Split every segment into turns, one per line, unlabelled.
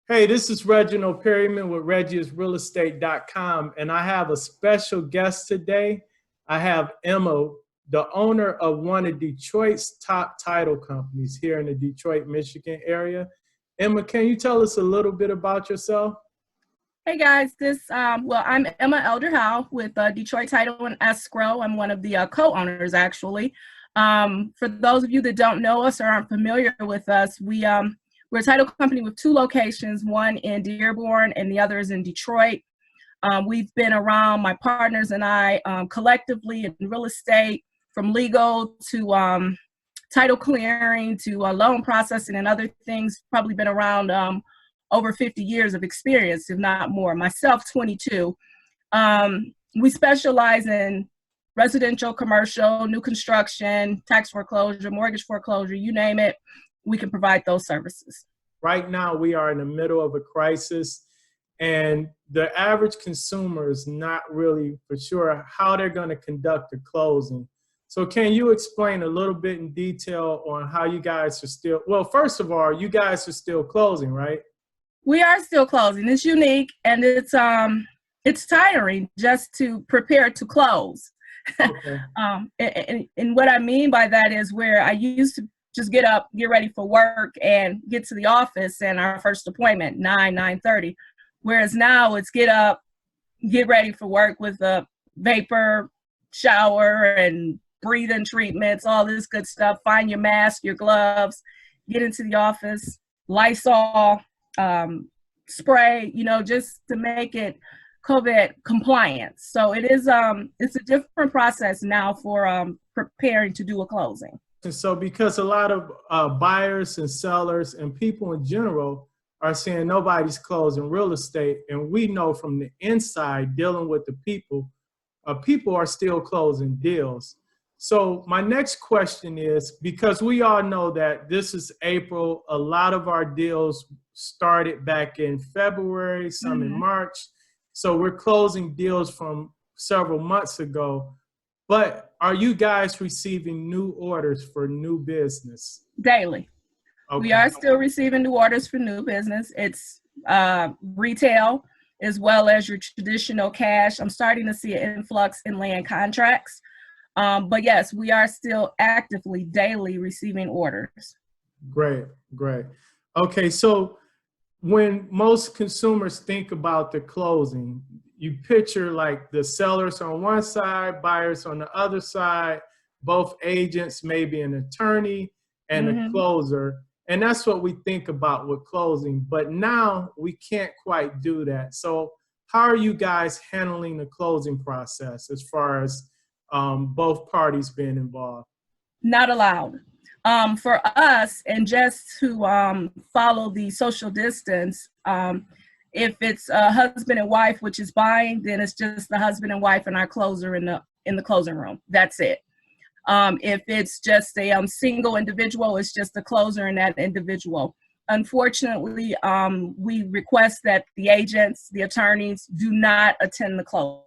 Hey, this is Reginald Perryman with ReggiesRealEstate.com, and I have a special guest today. I have Emma, the owner of one of Detroit's top title companies here in the Detroit, Michigan area. Emma, can you tell us a little bit about yourself?
Hey guys, I'm Emma Elder-Howell with Detroit Title and Escrow. I'm one of the co-owners actually. For those of you that don't know us or aren't familiar with us, we're a title company with two locations, one in Dearborn and the other is in Detroit. We've been around, my partners and I, collectively in real estate, from legal to title clearing to loan processing and other things, probably been around over 50 years of experience, if not more. Myself, 22. We specialize in residential, commercial, new construction, tax foreclosure, mortgage foreclosure, you name it, we can provide those services.
Right now, we are in the middle of a crisis, and the average consumer is not really for sure how they're going to conduct a closing. So can you explain a little bit in detail on how you guys are still, well, first of all, you guys are still closing, right?
We are still closing. It's unique and it's tiring just to prepare to close. Okay. And what I mean by that is where I used to just get up, get ready for work, and get to the office and our first appointment, 9:30. Whereas now it's get up, get ready for work with a vapor shower and breathing treatments, all this good stuff. Find your mask, your gloves, get into the office, Lysol, spray, just to make it COVID compliant. So it is, it's a different process now for preparing to do a closing.
And so because a lot of buyers and sellers and people in general are saying nobody's closing real estate, and we know from the inside dealing with the people, people are still closing deals. So my next question is, because we all know that this is April, a lot of our deals started back in February, some in March. So we're closing deals from several months ago. But are you guys receiving new orders for new business?
Daily. Okay. We are still receiving new orders for new business. It's retail as well as your traditional cash. I'm starting to see an influx in land contracts. But yes, we are still actively daily receiving orders.
Great, great. Okay, so when most consumers think about the closing, you picture like the sellers on one side, buyers on the other side, both agents, maybe an attorney and a closer. And that's what we think about with closing. But now we can't quite do that. So how are you guys handling the closing process as far as both parties being involved?
Not allowed. For us, and just to follow the social distance, if it's a husband and wife, which is buying, then it's just the husband and wife and our closer in the closing room. That's it. If it's just a single individual, it's just the closer and that individual. Unfortunately, we request that the agents, the attorneys, do not attend the closing.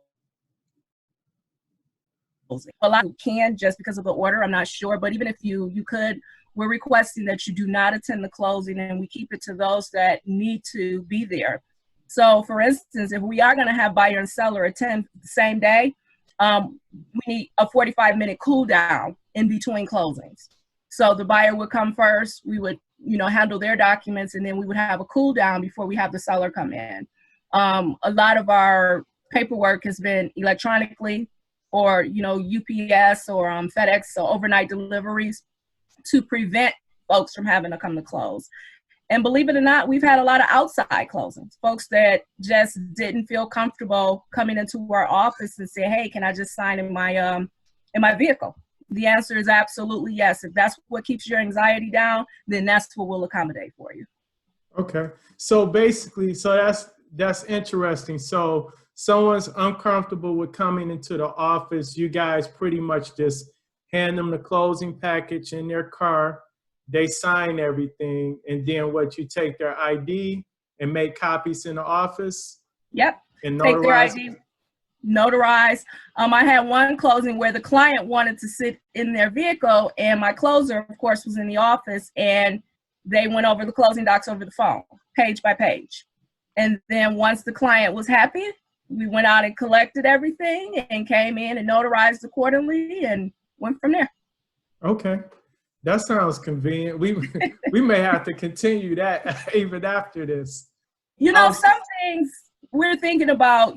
A lot can just because of the order, I'm not sure, but even if you could, we're requesting that you do not attend the closing, and we keep it to those that need to be there. So for instance, if we are going to have buyer and seller attend the same day, we need a 45-minute cool down in between closings. So the buyer would come first, we would handle their documents, and then we would have a cool down before we have the seller come in. A lot of our paperwork has been electronically, or UPS or FedEx, so overnight deliveries, to prevent folks from having to come to close. And believe it or not, we've had a lot of outside closings, folks that just didn't feel comfortable coming into our office and say, hey, can I just sign in my vehicle? The answer is absolutely yes. If that's what keeps your anxiety down, then that's what we'll accommodate for you.
Okay, so basically, that's interesting. So someone's uncomfortable with coming into the office, you guys pretty much just hand them the closing package in their car, they sign everything, and then you take their ID and make copies in the office?
Yep.
And
take their ID, notarize. I had one closing where the client wanted to sit in their vehicle, and my closer, of course, was in the office, and they went over the closing docs over the phone. page by page. And then once the client was happy, we went out and collected everything and came in and notarized accordingly and went from there.
Okay. That sounds convenient. We may have to continue that even after this.
You know, some things we're thinking about,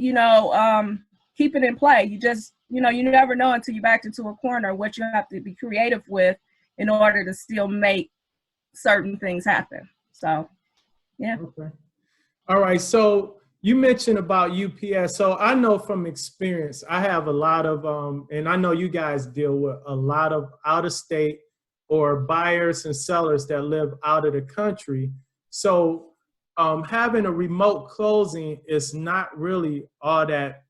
keeping in play. You just, you never know until you're backed into a corner what you have to be creative with in order to still make certain things happen. So, yeah.
Okay. All right. So you mentioned about UPS. So I know from experience, I have a lot of, and I know you guys deal with a lot of out of state or buyers and sellers that live out of the country. So having a remote closing is not really all that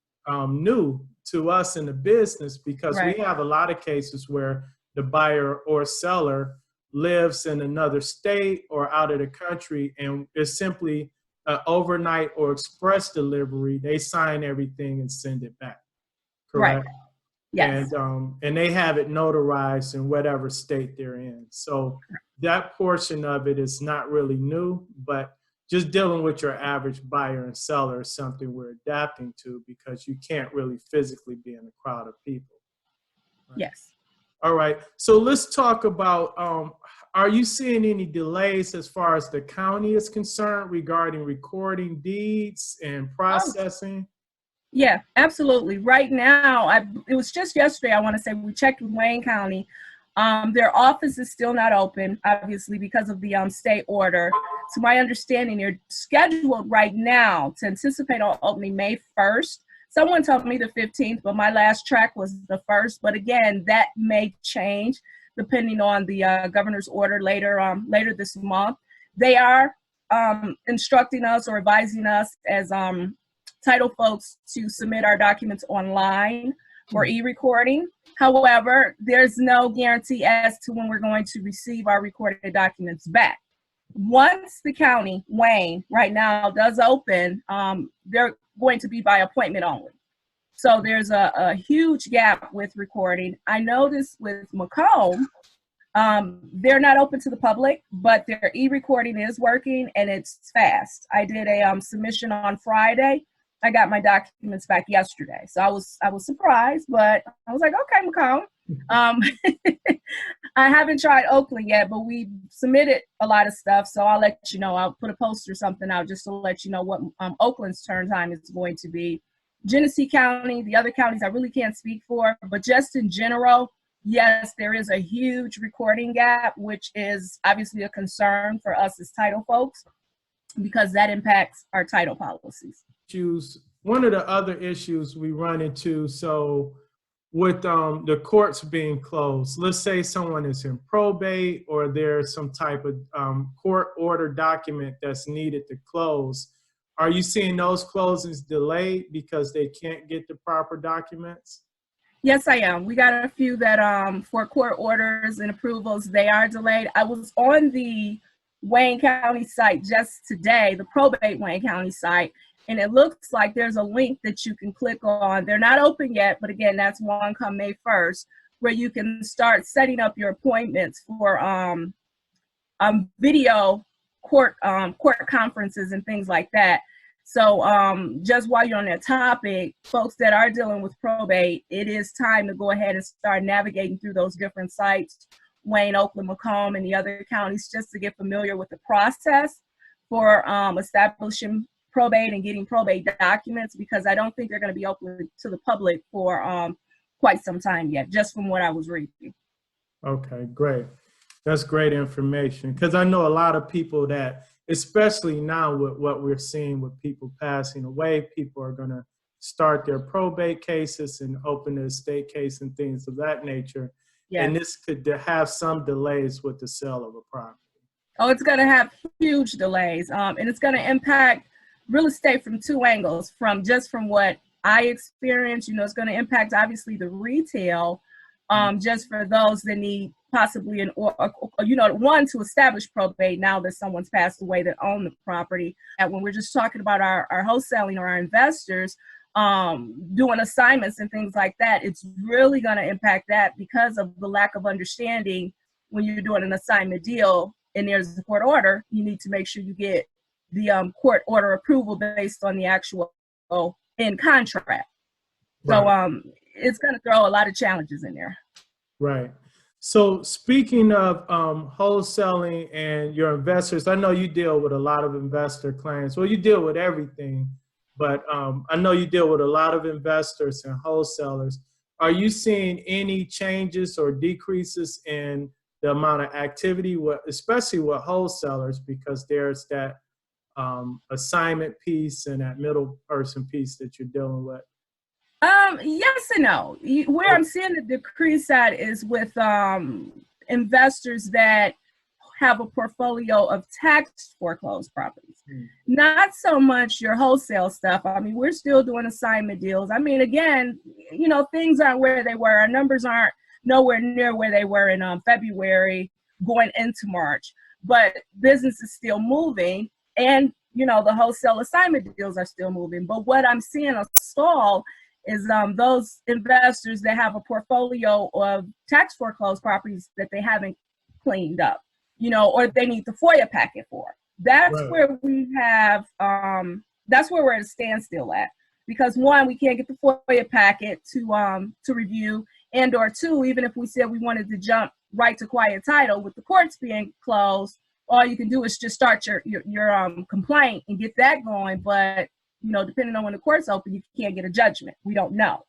new to us in the business, because
Right.
we have a lot of cases where the buyer or seller lives in another state or out of the country, and it's simply an overnight or express delivery. They sign everything and send it back. Correct?
Right. Yes.
And they have it notarized in whatever state they're in. So that portion of it is not really new, but just dealing with your average buyer and seller is something we're adapting to, because you can't really physically be in a crowd of people. Right?
Yes.
All right. So let's talk about, are you seeing any delays as far as the county is concerned regarding recording deeds and processing?
Yeah, absolutely. Right now, it was just yesterday, I want to say, we checked with Wayne County. Their office is still not open, obviously, because of the state order. To my understanding, they're scheduled right now to anticipate on opening May 1st. Someone told me the 15th, but my last track was the 1st. But again, that may change depending on the governor's order later this month. They are instructing us or advising us as title folks to submit our documents online for e-recording. However, there's no guarantee as to when we're going to receive our recorded documents back. Once the county, Wayne, right now does open, they're going to be by appointment only. So there's a huge gap with recording. I noticed with Macomb, they're not open to the public, but their e-recording is working and it's fast. I did a submission on Friday. I got my documents back yesterday. So I was surprised, but I was like, okay, Macomb. I haven't tried Oakland yet, but we submitted a lot of stuff. So I'll let you know. I'll put a post or something out just to let you know what Oakland's turn time is going to be. Genesee County, the other counties I really can't speak for, but just in general, yes, there is a huge recording gap, which is obviously a concern for us as title folks, because that impacts our title policies.
One of the other issues we run into, so with the courts being closed, let's say someone is in probate or there's some type of court order document that's needed to close. Are you seeing those closings delayed because they can't get the proper documents?
Yes, I am. We got a few that for court orders and approvals, they are delayed. I was on the Wayne County site just today, the probate Wayne County site, and it looks like there's a link that you can click on. They're not open yet, but again, that's one come May 1st, where you can start setting up your appointments for video court conferences and things like that. So just while you're on that topic, folks that are dealing with probate, it is time to go ahead and start navigating through those different sites, Wayne, Oakland, Macomb, and the other counties, just to get familiar with the process for establishing probate and getting probate documents, because I don't think they're going to be open to the public for quite some time yet, just from what I was reading.
Okay, great. That's great information, because I know a lot of people that, especially now with what we're seeing with people passing away, people are going to start their probate cases and open their estate case and things of that nature. Yes. And this could have some delays with the sale of a property.
Oh, it's going to have huge delays, and it's going to impact real estate from two angles. From what I experienced, it's going to impact obviously the retail, just for those that need possibly one to establish probate now that someone's passed away that own the property. And when we're just talking about our wholesaling or our investors doing assignments and things like that, it's really going to impact that because of the lack of understanding. When you're doing an assignment deal and there's a court order, you need to make sure you get court order approval based on the actual in contract. So
Right.
it's going to throw a lot of challenges in there.
Right. So speaking of wholesaling and your investors, I know you deal with a lot of investor clients. Well, you deal with everything, but I know you deal with a lot of investors and wholesalers. Are you seeing any changes or decreases in the amount of activity, especially with wholesalers, because there's that assignment piece and that middle person piece that you're dealing with?
Yes and no. Where I'm seeing the decrease at is with investors that have a portfolio of tax foreclosed properties. Not so much your wholesale stuff. I mean, we're still doing assignment deals. I mean, again, you know, things aren't where they were. Our numbers aren't nowhere near where they were in February going into March, but business is still moving, and you know, the wholesale assignment deals are still moving. But what I'm seeing a stall is those investors that have a portfolio of tax foreclosed properties that they haven't cleaned up, you know, or they need the FOIA packet for. That's
Right.
where we have, that's where we're at a standstill at. Because one, we can't get the FOIA packet to review, and or two, even if we said we wanted to jump right to quiet title with the courts being closed, all you can do is just start your complaint and get that going. But you know, depending on when the court's open, you can't get a judgment. We don't know.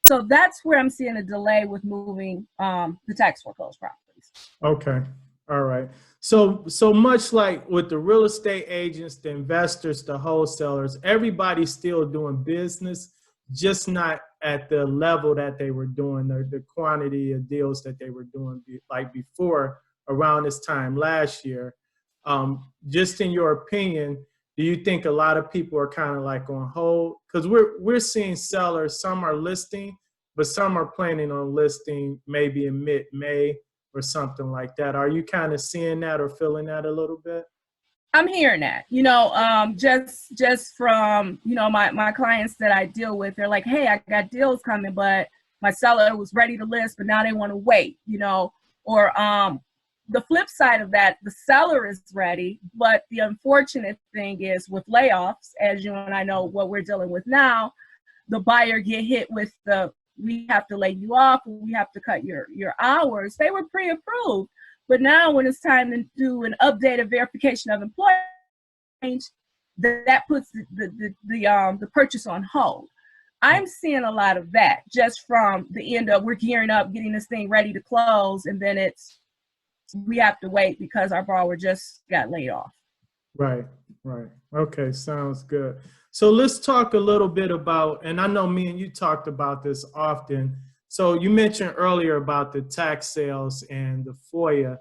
So that's where I'm seeing a delay with moving the tax foreclosed properties.
Okay. All right. So much like with the real estate agents, the investors, the wholesalers, everybody's still doing business, just not at the level that they were doing, the quantity of deals that they were doing like before around this time last year. Just in your opinion, do you think a lot of people are kind of like on hold? Because we're seeing sellers, some are listing, but some are planning on listing maybe in mid-May or something like that. Are you kind of seeing that or feeling that a little bit?
I'm hearing that, you know, just from, you know, my clients that I deal with. They're like, hey, I got deals coming, but my seller was ready to list, but now they want to wait, you know, or the flip side of that, the seller is ready, but the unfortunate thing is with layoffs, as you and I know what we're dealing with now, the buyer get hit with we have to lay you off, we have to cut your hours. They were pre-approved, but now when it's time to do an updated verification of employment, that puts the purchase on hold. I'm seeing a lot of that just from the end of we're gearing up, getting this thing ready to close, and then we have to wait because our borrower just got laid off.
Right, right. Okay, sounds good. So let's talk a little bit about, and I know me and you talked about this often. So you mentioned earlier about the tax sales and the FOIA.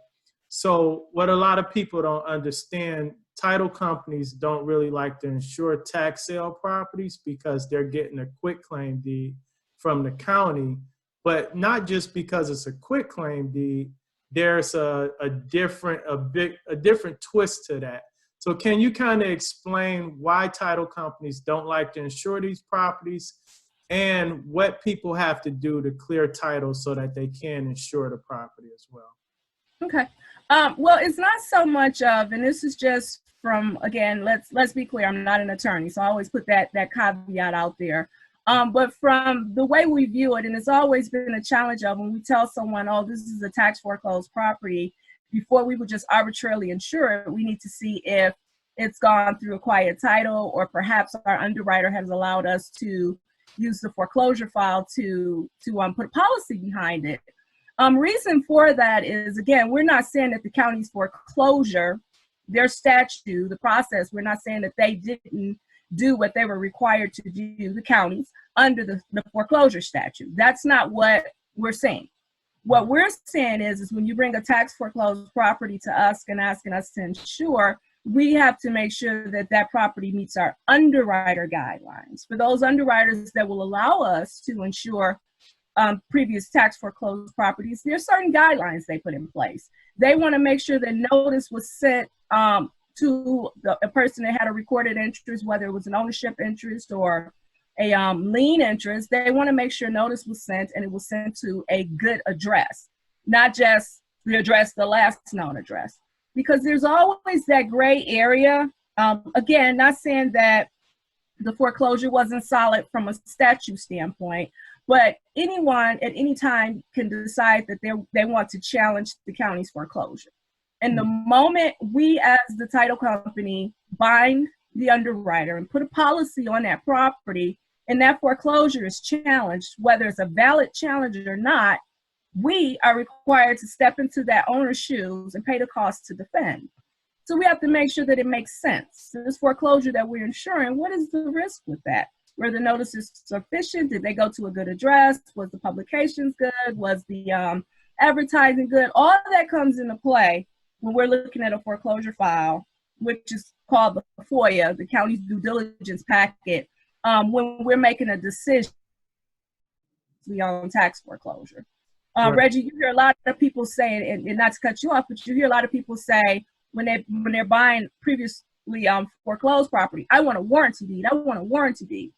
So what a lot of people don't understand, title companies don't really like to insure tax sale properties because they're getting a quitclaim deed from the county, but not just because it's a quitclaim deed. There's a different twist to that. So can you kind of explain why title companies don't like to insure these properties and what people have to do to clear title so that they can insure the property as well?
Okay. Well, it's not so much of, and this is just from, again, let's be clear, I'm not an attorney, so I always put that caveat out there. But from the way we view it, and it's always been a challenge of when we tell someone, oh, this is a tax foreclosed property, before we would just arbitrarily insure it, we need to see if it's gone through a quiet title, or perhaps our underwriter has allowed us to use the foreclosure file to put a policy behind it. Reason for that is, again, we're not saying that the county's foreclosure, their statute, the process, we're not saying that they didn't do what they were required to do, the counties, under the foreclosure statute. That's not what we're saying. What we're saying is when you bring a tax foreclosed property to us and asking us to insure, we have to make sure that that property meets our underwriter guidelines. For those underwriters that will allow us to insure previous tax foreclosed properties, there are certain guidelines they put in place. They want to make sure that notice was sent to a person that had a recorded interest, whether it was an ownership interest or a lien interest. They want to make sure notice was sent and it was sent to a good address, not just the address, the last known address, because there's always that gray area Again, not saying that the foreclosure wasn't solid from a statute standpoint, but anyone at any time can decide that they want to challenge the county's foreclosure. And the moment we as the title company bind the underwriter and put a policy on that property and that foreclosure is challenged, whether it's a valid challenge or not, we are required to step into that owner's shoes and pay the cost to defend. So we have to make sure that it makes sense. This foreclosure that we're insuring, what is the risk with that? Were the notices sufficient? Did they go to a good address? Was the publications good? Was the advertising good? All of that comes into play when we're looking at a foreclosure file, which is called the FOIA, the county's due diligence packet, when we're making a decision on tax foreclosure.
Right.
Reggie, you hear a lot of people say, and not to cut you off, but you hear a lot of people say when they're buying previously foreclosed property, I want a warranty deed. I want a warranty deed.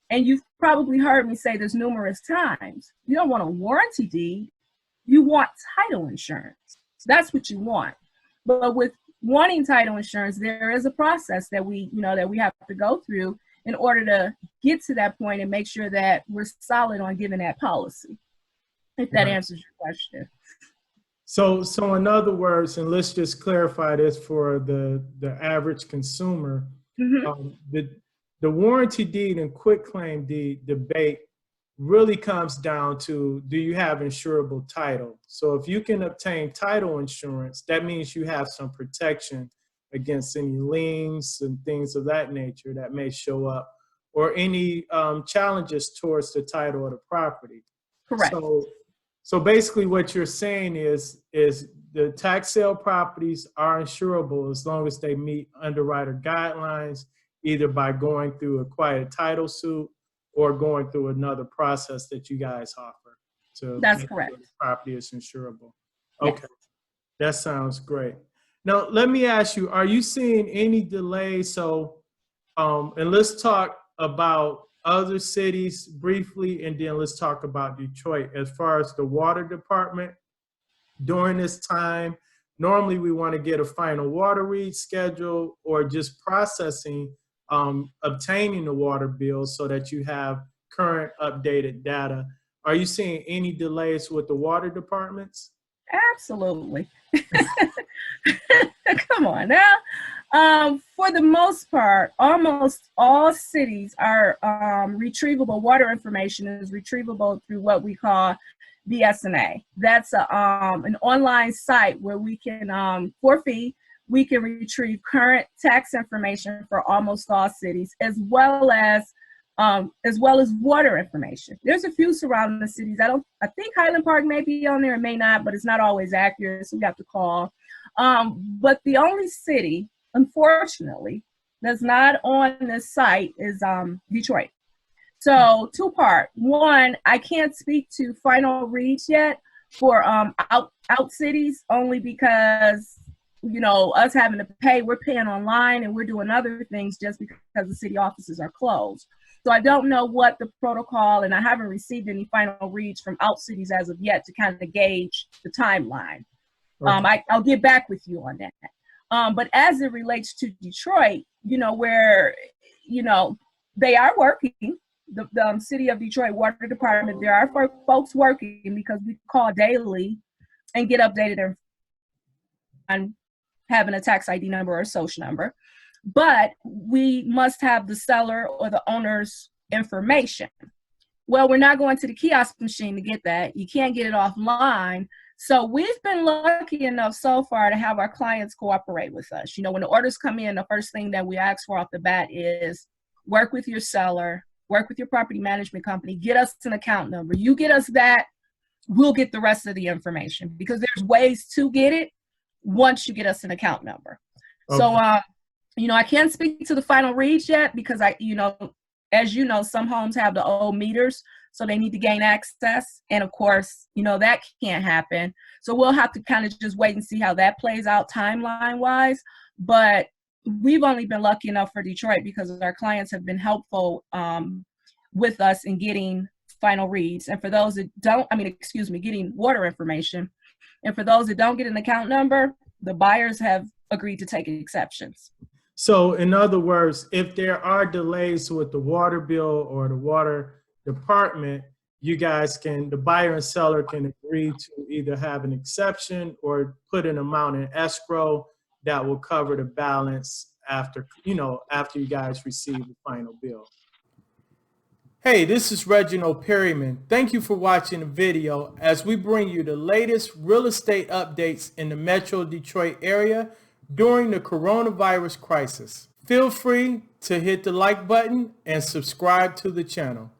And you've probably heard me say this numerous times. You don't want a warranty deed. You want title insurance. That's what you want. But with wanting title insurance, there is a process that we have to go through in order to get to that point and make sure that we're solid on giving that policy. If that answers your question.
So in other words, and let's just clarify this for the average consumer, the warranty deed and quitclaim deed debate really comes down to, do you have insurable title? So if you can obtain title insurance, that means you have some protection against any liens and things of that nature that may show up, or any challenges towards the title of the property.
Correct.
So basically what you're saying is the tax sale properties are insurable as long as they meet underwriter guidelines, either by going through a quiet title suit or going through another process that you guys offer.
That's correct.
Sure the property is insurable. Okay, yes. That sounds great. Now, let me ask you, are you seeing any delays? So, and let's talk about other cities briefly, and then let's talk about Detroit. As far as the water department, during this time, normally we want to get a final water read schedule or just processing, obtaining the water bills so that you have current updated data. Are you seeing any delays with the water departments?
Absolutely. Come on now. For the most part, almost all cities are retrievable. Water information is retrievable through what we call BSNA. That's an online site where we can, for fee, we can retrieve current tax information for almost all cities, as well as water information. There's a few surrounding the cities. I think Highland Park may be on there, it may not, but it's not always accurate, so we have to call. But the only city, unfortunately, that's not on this site is Detroit. So two-part. One, I can't speak to final reads yet for out cities, only because, you know, us having to pay, we're paying online and we're doing other things just because the city offices are closed. So I don't know what the protocol, and I haven't received any final reads from out cities as of yet to kind of gauge the timeline. Okay. I'll get back with you on that. But as it relates to Detroit, you know, where, you know, they are working, the city of Detroit Water Department, there are folks working because we call daily and get updated on having a tax ID number or a social number. But we must have the seller or the owner's information. Well, we're not going to the kiosk machine to get that. You can't get it offline. So we've been lucky enough so far to have our clients cooperate with us. You know, when the orders come in, the first thing that we ask for off the bat is work with your seller, work with your property management company, get us an account number. You get us that, we'll get the rest of the information, because there's ways to get it once you get us an account number. Okay. So, you know, I can't speak to the final reads yet because as you know, some homes have the old meters, so they need to gain access. And of course, you know, that can't happen. So we'll have to kind of just wait and see how that plays out timeline wise. But we've only been lucky enough for Detroit because our clients have been helpful with us in getting final reads. And for those that don't, getting water information. And for those that don't get an account number, the buyers have agreed to take exceptions.
So in other words, if there are delays with the water bill or the water department, you guys can, the buyer and seller can agree to either have an exception or put an amount in escrow that will cover the balance after, after you guys receive the final bill. Hey, this is Reginald Perryman. Thank you for watching the video as we bring you the latest real estate updates in the Metro Detroit area during the coronavirus crisis. Feel free to hit the like button and subscribe to the channel.